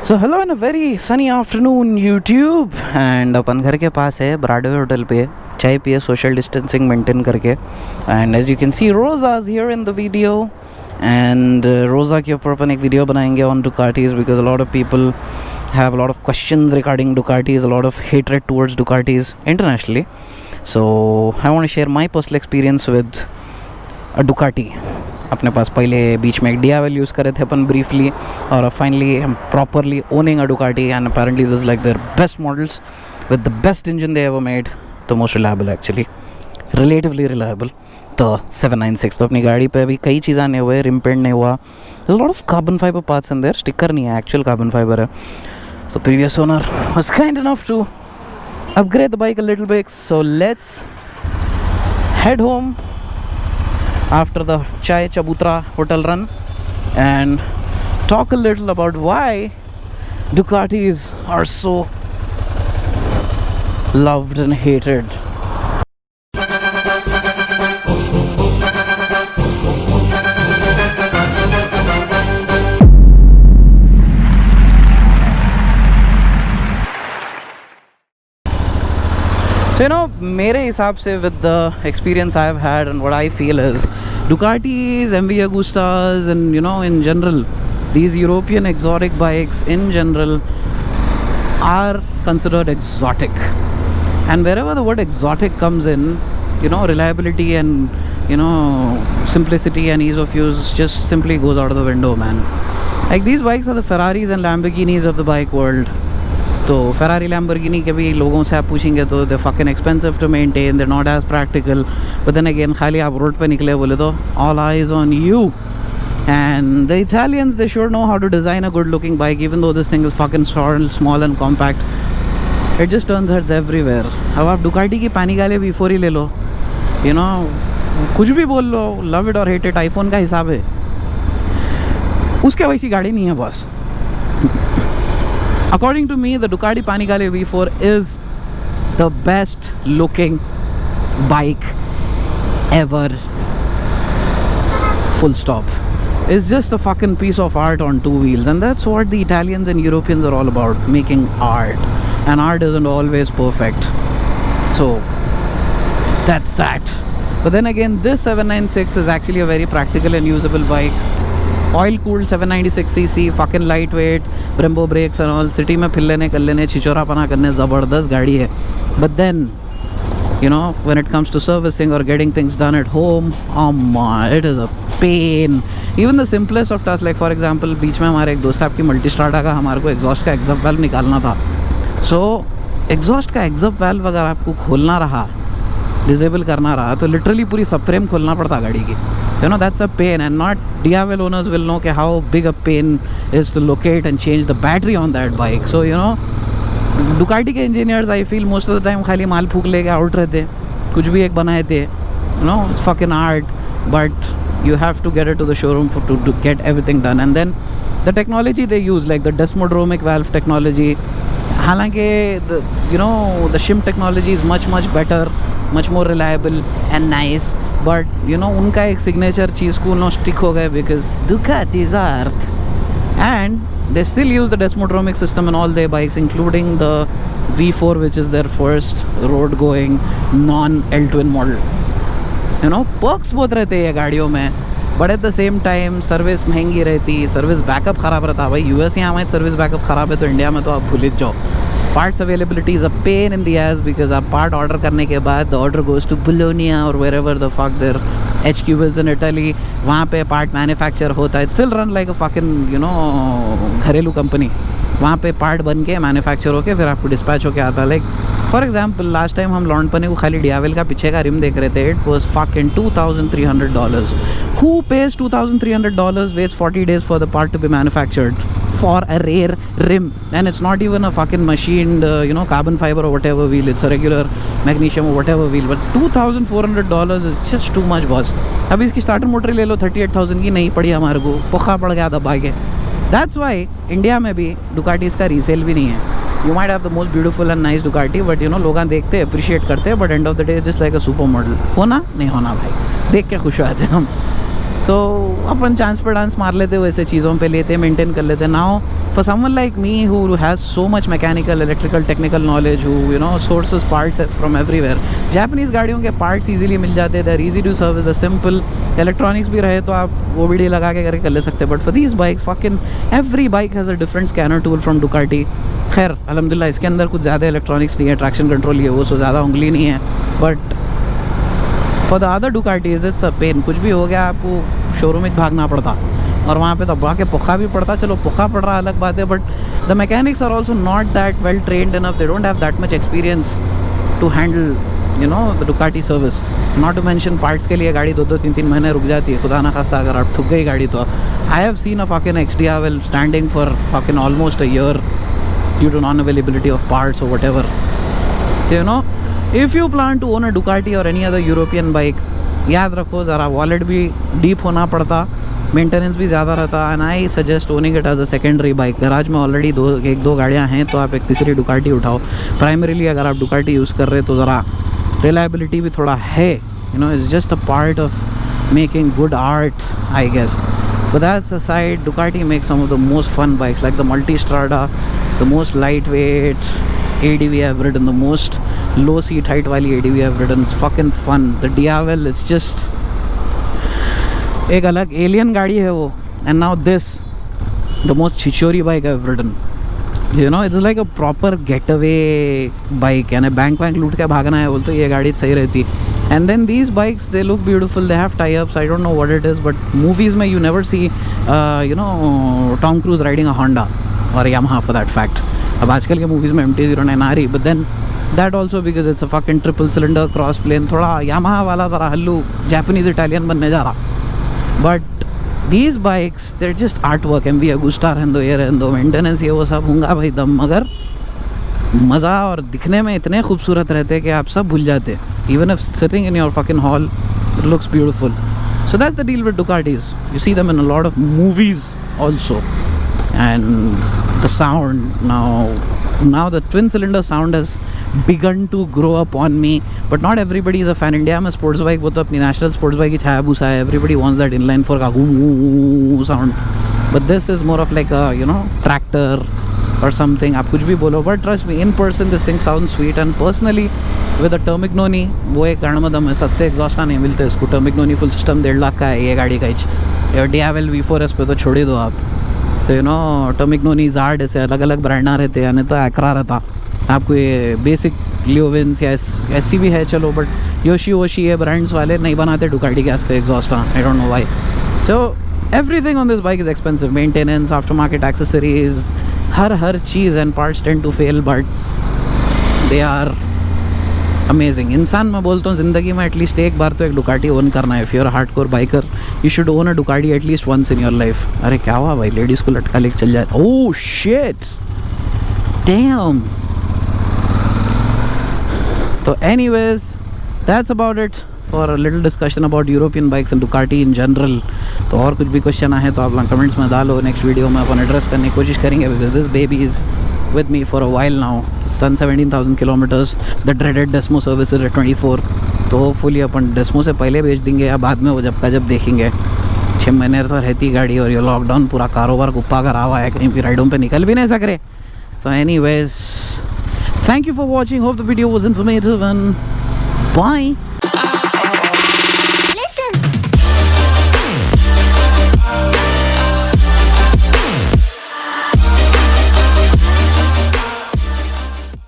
So hello in a very sunny afternoon YouTube and अपन घर के पास है ब्रॉडवे होटल पे चाय पिए सोशल डिस्टेंसिंग मेंटेन करके and as you can see Rosa is here in the video and Rosa के ऊपर अपन एक वीडियो बनाएंगे on Ducatis because a lot of people have a lot of questions regarding Ducatis, a lot of hatred towards Ducatis internationally. So I want to share my personal experience with a Ducati. अपने पास पहले बीच में एक DIL use करे थे अपन briefly और finally I'm properly owning a Ducati and apparently this is like their best models with the best engine they ever made, the most reliable actually, relatively reliable. तो 796 तो अपनी गाड़ी पे अभी कई चीज़ आने हुए, रिम पेंट नहीं हुआ, there's a lot of carbon fiber parts in there, sticker नहीं है, actual carbon fiber है. So previous owner was kind enough to upgrade the bike a little bit. So let's head home after the Chai Chabutra hotel run and talk a little about why Ducatis are so loved and hated. So you know, मेरे हिसाब से with the experience I've had and what I feel is Ducatis, MV Agustas and you know in general these European exotic bikes in general are considered exotic, and wherever the word exotic comes in, you know, reliability and you know simplicity and ease of use just simply goes out of the window, man. Like these bikes are the Ferraris and Lamborghinis of the bike world. तो Ferrari Lamborghini के भी लोगों से आप पूछेंगे तो they're fucking expensive to maintain, they're not as practical, but then again खाली आप रोड पे निकले बोले तो all eyes on you. And the Italians, they sure know how to design a good looking bike, even though this thing is fucking small and compact. It just turns heads everywhere. अब आप Ducati की पानी गाले V4 ही ले लो, you know, कुछ भी बोल लो, love it or hate it, iPhone का हिसाब है, उसके वैसी गाड़ी नहीं है boss. According to me, the Ducati Panigale V4 is the best looking bike ever. Full stop. It's just a fucking piece of art on two wheels, and that's what the Italians and Europeans are all about, making art. And art isn't always perfect. So that's that. But then again, this 796 is actually a very practical and usable bike. Oil cooled 796cc, fucking lightweight, Brembo brakes and all. City में फिर लेने कर लेने छिचोरापना करने ज़बरदस्त गाड़ी है. But then, you know, when it comes to servicing or getting things done at home, oh my, it is a pain. Even the simplest of tasks, like for example, बीच में हमारे एक दोस्त साहब की मल्टीस्ट्राटा का हमारे को एग्जॉस्ट का एग्जॉस्ट वाल्व निकालना था. So एग्जॉस्ट का एग्जॉस्ट वाल्व अगर आपको खोलना रहा, डिसेबल करना रहा, तो लिटरली पूरी सब फ्रेम खोलना पड़ता गाड़ी की. You know, that's a pain, and not DIL owners will know how big a pain is to locate and change the battery on that bike. So you know, Ducati के engineers, I feel most of the time खाली माल फूक लेके out रहते, कुछ भी एक बनाए थे. You know, it's fucking art, but you have to get it to the showroom to get everything done. And then the technology they use, like the desmodromic valve technology, हालांकि you know the shim technology is much better, much more reliable and nice, but you know उनका एक signature चीज़ को उन्होंने stick हो गए because Ducati's art, and they still use the desmodromic system in all their bikes, including the V4, which is their first road going non L-twin model. You know, perks बहुत रहते हैं ये गाड़ियों में, but at the same time service महंगी रहती, service backup ख़राब रहता. भाई US यहाँ में सर्विस बैकअप ख़राब है तो इंडिया में तो आप भूल जाओ. Parts availability is a pain in the ass because आप part order करने के बाद the order goes to Bologna or wherever the fuck their HQ is in Italy. वहाँ पे part manufacture होता है, still run like a fucking you know घरेलू company. वहाँ पे part बन के manufacture होके फिर आपको dispatch होके आता है. Like for example, last time हम लॉन्च पने को खाली DIL का पीछे का रिम देख रहे थे. It was fucking $2,300. Who pays $2,300, waits 40 days for the part to be manufactured for a rare rim, and it's not even a fucking machined you know carbon fiber or whatever wheel, it's a regular magnesium or whatever wheel, but $2,400 is just too much boss. अब इसकी starter motor ले लो 38,000 की, नहीं पड़ी हमारे को, पुखा पड़ गया दबा के. That's why इंडिया में भी Ducatis का रीसेल भी नहीं है. You might have the most beautiful and nice Ducati, but you know लोग देखते हैं, अप्रिशिएट करते हैं, but end of the day it's just like a super model. होना नहीं होना भाई, देख के खुश हो जाते हैं हम. सो अपन चांस पर डांस मार लेते, वैसे चीज़ों पे लेते, मेंटेन कर लेते. Now for someone like me who has so much mechanical, electrical, technical knowledge, who sources parts from everywhere. Japanese गाड़ियों के पार्ट्स इजीली मिल जाते हैं, they are easy to service, the simple. Electronics भी रहे तो आप वो वीडियो लगा के करके कर ले सकते हैं. But for these bikes fucking every bike has a different scanner tool from Ducati. खैर अल्हम्दुलिल्लाह इसके अंदर कुछ ज़्यादा इलेक्ट्रॉनिक्स नहीं है, ट्रैक्शन कंट्रोल ये वो, सो ज़्यादा उंगली नहीं है. But for the other Ducatis it's a pain. कुछ भी हो गया आपको शोरूम में भागना पड़ता और वहाँ पे दबा के पुखा भी पड़ता. चलो पुखा पड़ रहा अलग बात है, but the mechanics are also not that well trained enough. They don't have that much experience to handle the Ducati service. Not to mention parts के लिए गाड़ी 2-3 महीने रुक जाती है. खुदा ना खास्ता अगर आप ठुक गई गाड़ी तो. I have seen a fucking XDR standing for fucking almost a year due to non availability of parts और whatever. If you plan to own a Ducati और एनी अदर यूरोपियन बाइक, याद रखो ज़रा wallet भी deep होना पड़ता, maintenance भी ज़्यादा रहता. And I suggest owning it as a secondary bike. Garage में ऑलरेडी 1-2 गाड़ियाँ हैं तो आप एक तीसरी डुकाटी उठाओ. प्राइमरीली अगर आप डुकाटी यूज़ कर रहे तो ज़रा रिलायबिलिटी भी थोड़ा है. It's just a part of making good art I guess. But that's aside, Ducati makes some of the most fun bikes, like the Multistrada, the most lightweight ADV I've ridden, the most low seat height wali ADV I've ridden. It's fucking fun. The Diavel is just एक अलग alien गाड़ी है वो. And now this, the most chichori bike I've ridden. It's like a proper getaway bike. यानी bank लूट के भागना है बोल तो ये गाड़ी सही रहती. And then these bikes, they look beautiful, they have tie-ups, I don't know what it is, but movies में you never see Tom Cruise riding a Honda or a Yamaha for that fact. अब आजकल के movies में MT-09 आ रही, but then that also because it's a fucking triple cylinder cross plane, थोड़ा Yamaha वाला तरह हल्लू Japanese Italian बनने जा रहा. But these bikes, they're just artwork. MV Agusta रहने दो, ये रहने दो, maintenance ये वो सब होगा भाई दम, मगर मज़ा और दिखने में इतने खूबसूरत रहते कि आप सब भूल जाते. Even if sitting in your fucking hall, it looks beautiful. So that's the deal with Ducatis. You see them in a lot of movies also. And the sound now the twin cylinder sound has begun to grow up on me. But not everybody is a fan. India में sports bike वो तो अपनी national sports bike की Hayabusa है. Everybody wants that inline 4 का sound. But this is more of like a tractor or something. आप कुछ भी बोलो, but trust me, in person this thing sounds sweet. And personally with a Termignoni, वो एक गाड़मदम है, सस्ते एग्जॉस्ट नहीं मिलते इसको. Termignoni फुल सिस्टम 1.5 लाख का है ये गाड़ी का ही. DIL V4S पे तो छोड़ ही दो आप. तो Termignoni, Zard ऐसे अलग अलग ब्रांड ना रहते, यानी तो Acra रहता. आपको ये बेसिक लियोविंस या SC भी है चलो, बट योशी ये ब्रांड्स वाले नहीं बनाते डुकाटी के वास्ते exhaust. I don't know why. So everything on this bike is expensive. Maintenance, aftermarket accessories, हर चीज़. And parts tend to fail, but they are amazing. इंसान मैं बोलता हूँ ज़िंदगी में एटलीस्ट एक बार तो एक डुकाटी ओन करना है. If you are hardcore biker, you should own a Ducati at least once in your life. अरे क्या हुआ भाई, लेडीज़ को लटका लेके चल जाए. Oh shit, damn. तो anyways that's about it for a little discussion about European bikes and Ducati in general. तो और कुछ भी क्वेश्चन आए तो आप कमेंट्स में डालो. नेक्स्ट वीडियो में अपन एड्रेस करने की कोशिश करेंगे, because this baby is with me for a while now. It's done 17,000 kilometers. The dreaded Desmo service is at 24. तो होपफुली अपन डेस्मो से पहले भेज देंगे या बाद में, वो जब का जब देखेंगे. 6 महीने तो रहती गाड़ी और ये लॉकडाउन पूरा कारोबार गुप्पा कर रहा है, कहीं भी राइडों पे निकल भी नहीं सक रहे. तो anyways, thank you for watching. Hope the video was informative and bye.